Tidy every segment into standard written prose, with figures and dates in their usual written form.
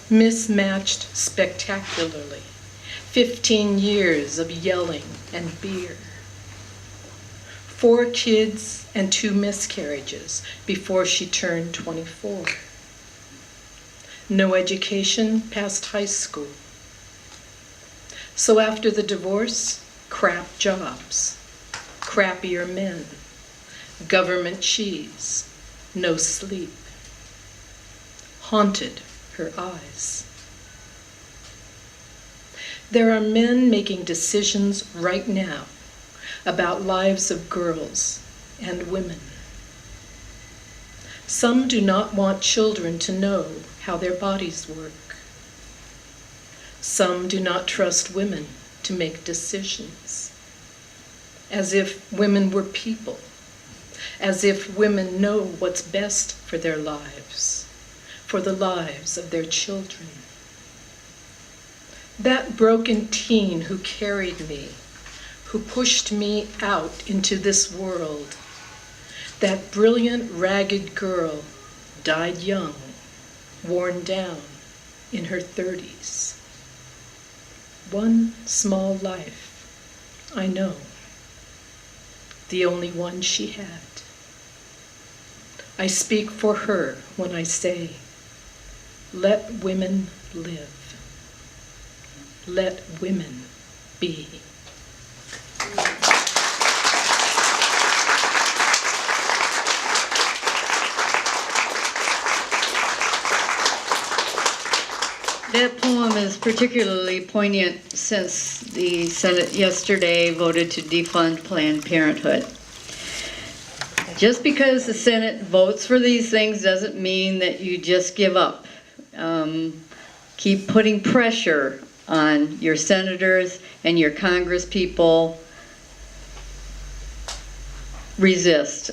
mismatched spectacularly. 15 years of yelling and beer. 4 kids and 2 miscarriages before she turned 24. No education past high school. So after the divorce, crap jobs, crappier men, government cheese, no sleep. Haunted her eyes. There are men making decisions right now about lives of girls and women. Some do not want children to know how their bodies work. Some do not trust women to make decisions, as if women were people, as if women know what's best for their lives, for the lives of their children. That broken teen who carried me, who pushed me out into this world, that brilliant, ragged girl died young, worn down in her 30s. One small life, I know, the only one she had. I speak for her when I say, let women live. Let women be. That poem is particularly poignant since the Senate yesterday voted to defund Planned Parenthood. Just because the Senate votes for these things doesn't mean that you just give up. Keep putting pressure on your senators and your Congress people. Resist.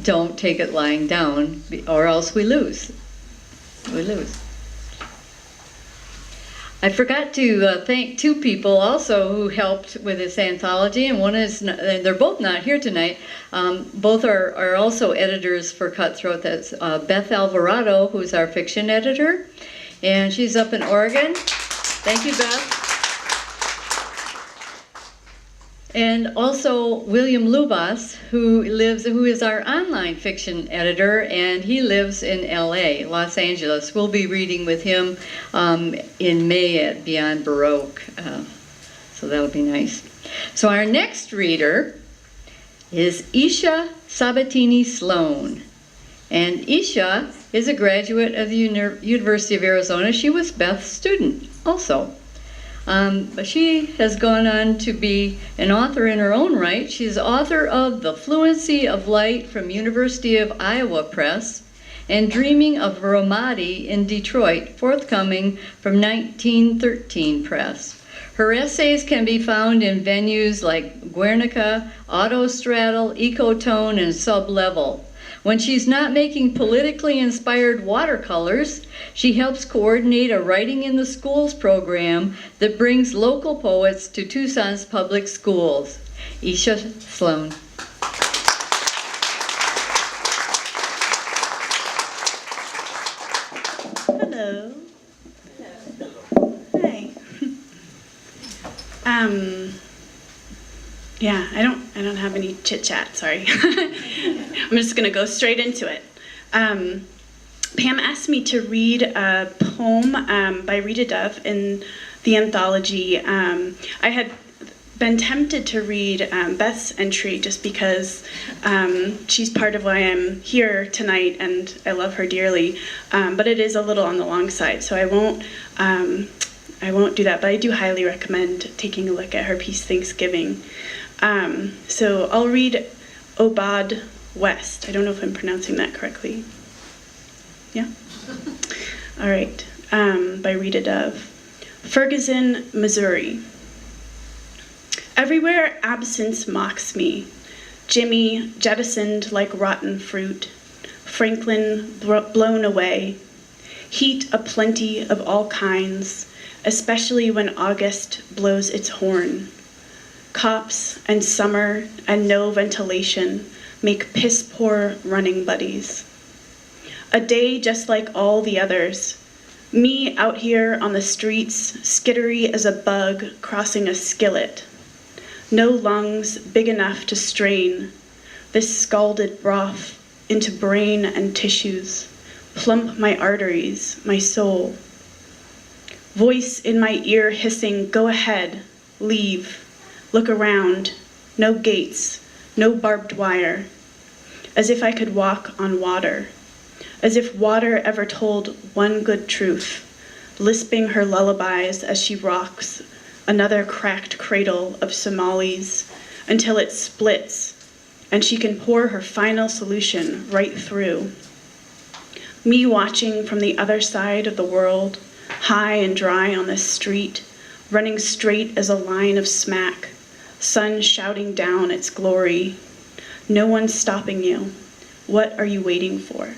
Don't take it lying down, or else we lose. We lose. I forgot to thank 2 people also who helped with this anthology, and one is, they're both not here tonight. Both are also editors for Cutthroat. That's Beth Alvarado, who's our fiction editor, and she's up in Oregon. Thank you, Beth. And also William Lubas, who is our online fiction editor, and he lives in LA, Los Angeles. We'll be reading with him in May at Beyond Baroque, so that'll be nice. So our next reader is Isha Sabatini Sloan, and Isha is a graduate of the University of Arizona. She was Beth's student also. But she has gone on to be an author in her own right. She's author of The Fluency of Light from University of Iowa Press and Dreaming of Ramadi in Detroit, forthcoming from 1913 Press. Her essays can be found in venues like Guernica, Autostraddle, Ecotone, and Sublevel. When she's not making politically inspired watercolors, she helps coordinate a Writing in the Schools program that brings local poets to Tucson's public schools. Isha Sloan. Hello. Hi. Yeah, I don't have any chit chat. Sorry. I'm just gonna go straight into it. Pam asked me to read a poem by Rita Dove in the anthology. I had been tempted to read Beth's entry just because she's part of why I'm here tonight, and I love her dearly. But it is a little on the long side, so I won't do that. But I do highly recommend taking a look at her piece, Thanksgiving. So I'll read Obad West. I don't know if I'm pronouncing that correctly. Yeah? All right. By Rita Dove. Ferguson, Missouri. Everywhere absence mocks me. Jimmy jettisoned like rotten fruit. Franklin blown away. Heat aplenty of all kinds, especially when August blows its horn. Cops and summer and no ventilation make piss-poor running buddies. A day just like all the others, Me out here on the streets, skittery as a bug crossing a skillet. No lungs big enough to strain this scalded broth into brain and tissues, plump my arteries, my soul. Voice in my ear hissing, go ahead, leave, look around, no gates, no barbed wire, as if I could walk on water, as if water ever told one good truth, lisping her lullabies as she rocks another cracked cradle of Somalis until it splits and she can pour her final solution right through. Me watching from the other side of the world, high and dry on the street, running straight as a line of smack, sun shouting down its glory. No one's stopping you. What are you waiting for?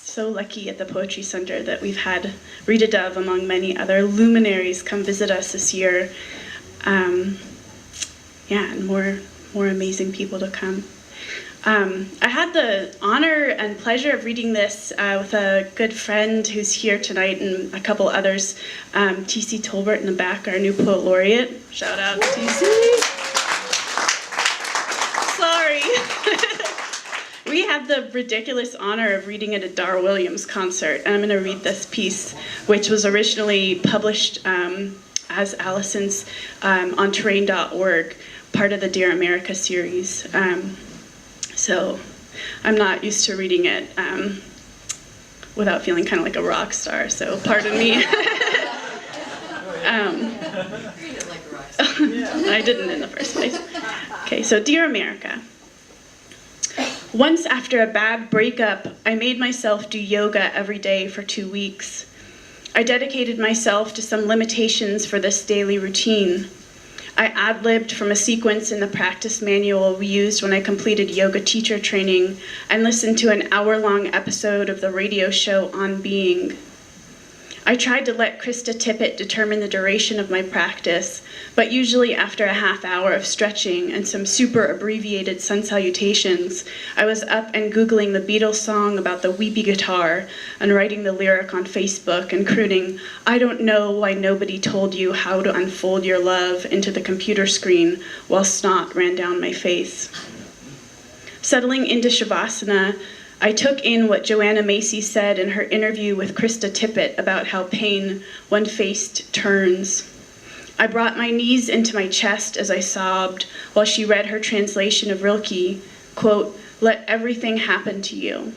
So lucky at the Poetry Center that we've had Rita Dove, among many other luminaries, come visit us this year. And more amazing people to come. I had the honor and pleasure of reading this with a good friend who's here tonight and a couple others. T.C. Tolbert in the back, our new poet laureate. Shout out to T.C. Sorry. We had the ridiculous honor of reading at a Dar Williams concert, and I'm going to read this piece, which was originally published as Allison's on terrain.org, part of the Dear America series. So I'm not used to reading it without feeling kind of like a rock star, so pardon me. I didn't in the first place. Okay, so Dear America. Once after a bad breakup, I made myself do yoga every day for 2 weeks. I dedicated myself to some limitations for this daily routine. I ad-libbed from a sequence in the practice manual we used when I completed yoga teacher training and listened to an hour-long episode of the radio show On Being. I tried to let Krista Tippett determine the duration of my practice, but usually after a half hour of stretching and some super abbreviated sun salutations, I was up and Googling the Beatles song about the weepy guitar and writing the lyric on Facebook and crooning, I don't know why nobody told you how to unfold your love into the computer screen while snot ran down my face. Settling into Shavasana, I took in what Joanna Macy said in her interview with Krista Tippett about how pain, when faced, turns. I brought my knees into my chest as I sobbed while she read her translation of Rilke, quote, let everything happen to you.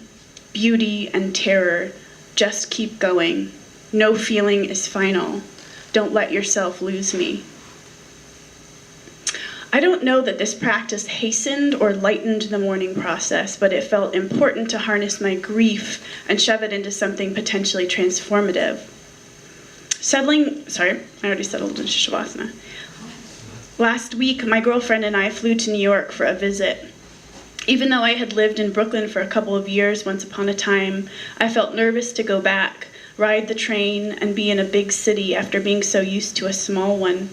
Beauty and terror, just keep going. No feeling is final. Don't let yourself lose me. I don't know that this practice hastened or lightened the mourning process, but it felt important to harness my grief and shove it into something potentially transformative. I already settled into Shavasana. Last week, my girlfriend and I flew to New York for a visit. Even though I had lived in Brooklyn for a couple of years once upon a time, I felt nervous to go back, ride the train, and be in a big city after being so used to a small one.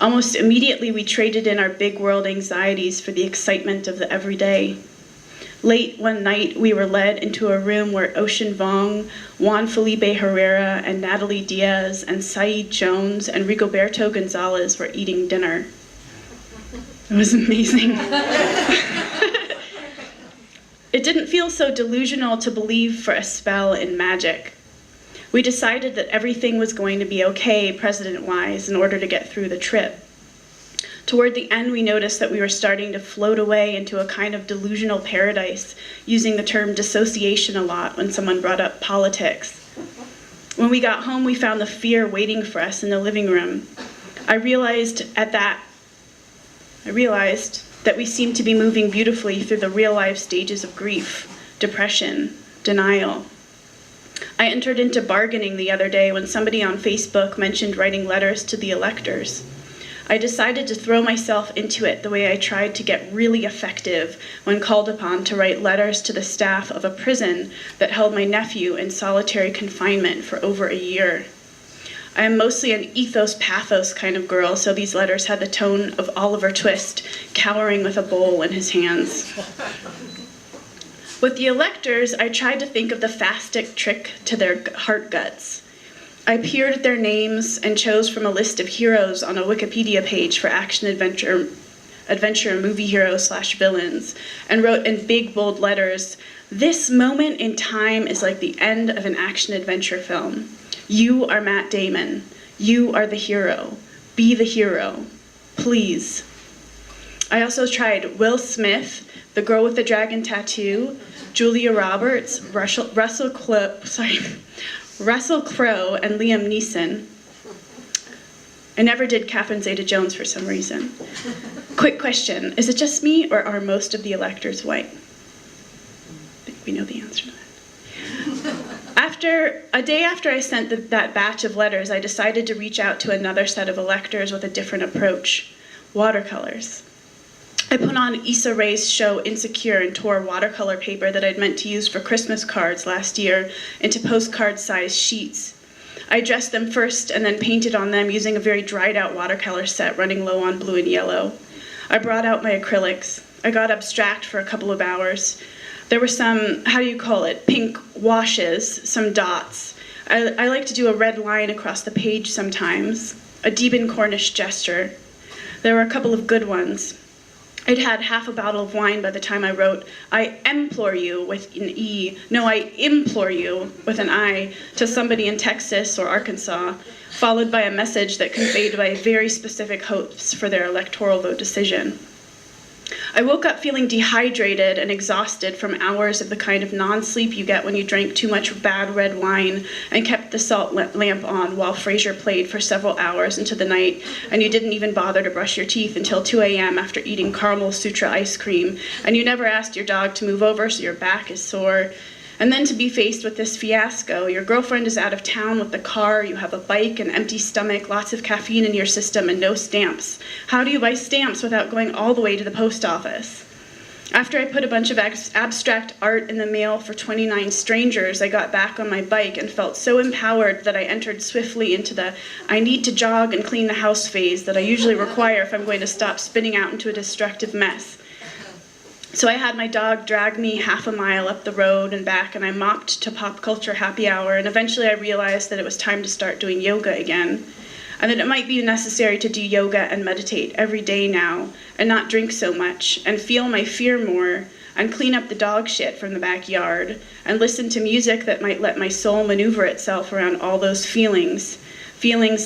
Almost immediately, we traded in our big world anxieties for the excitement of the everyday. Late one night, we were led into a room where Ocean Vuong, Juan Felipe Herrera, and Natalie Diaz, and Saeed Jones, and Rigoberto Gonzalez were eating dinner. It was amazing. It didn't feel so delusional to believe for a spell in magic. We decided that everything was going to be okay, president-wise, in order to get through the trip. Toward the end, we noticed that we were starting to float away into a kind of delusional paradise, using the term dissociation a lot when someone brought up politics. When we got home, we found the fear waiting for us in the living room. I realized that we seemed to be moving beautifully through the real-life stages of grief, depression, denial. I entered into bargaining the other day when somebody on Facebook mentioned writing letters to the electors. I decided to throw myself into it the way I tried to get really effective when called upon to write letters to the staff of a prison that held my nephew in solitary confinement for over a year. I am mostly an ethos-pathos kind of girl, so these letters had the tone of Oliver Twist, cowering with a bowl in his hands. With the electors, I tried to think of the fastic trick to their heart guts. I peered at their names and chose from a list of heroes on a Wikipedia page for action-adventure movie heroes/villains, and wrote in big, bold letters, "This moment in time is like the end of an action-adventure film. You are Matt Damon. You are the hero. Be the hero. Please." I also tried Will Smith, the girl with the dragon tattoo, Julia Roberts, Russell Crowe, and Liam Neeson. I never did Catherine Zeta-Jones for some reason. Quick question, is it just me, or are most of the electors white? I think we know the answer to that. A day after I sent that batch of letters, I decided to reach out to another set of electors with a different approach: watercolors. I put on Issa Rae's show Insecure and tore watercolor paper that I'd meant to use for Christmas cards last year into postcard-sized sheets. I dressed them first and then painted on them using a very dried-out watercolor set running low on blue and yellow. I brought out my acrylics. I got abstract for a couple of hours. There were some, pink washes, some dots. I like to do a red line across the page sometimes, a Deben Cornish gesture. There were a couple of good ones. I'd had half a bottle of wine by the time I wrote, "I implore you," with an E, no, "I implore you," with an I, to somebody in Texas or Arkansas, followed by a message that conveyed my very specific hopes for their electoral vote decision. I woke up feeling dehydrated and exhausted from hours of the kind of non-sleep you get when you drank too much bad red wine and kept the salt lamp on while Frasier played for several hours into the night, and you didn't even bother to brush your teeth until 2 a.m. after eating caramel sutra ice cream, and you never asked your dog to move over so your back is sore. And then to be faced with this fiasco: your girlfriend is out of town with the car, you have a bike, an empty stomach, lots of caffeine in your system, and no stamps. How do you buy stamps without going all the way to the post office? After I put a bunch of abstract art in the mail for 29 strangers, I got back on my bike and felt so empowered that I entered swiftly into the "I need to jog and clean the house" phase that I usually require if I'm going to stop spinning out into a destructive mess. So I had my dog drag me half a mile up the road and back, and I mopped to pop culture happy hour, and eventually I realized that it was time to start doing yoga again, and that it might be necessary to do yoga and meditate every day now, and not drink so much, and feel my fear more, and clean up the dog shit from the backyard, and listen to music that might let my soul maneuver itself around all those feelings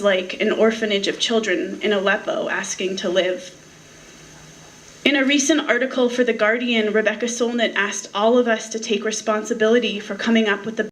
like an orphanage of children in Aleppo asking to live. In a recent article for The Guardian, Rebecca Solnit asked all of us to take responsibility for coming up with the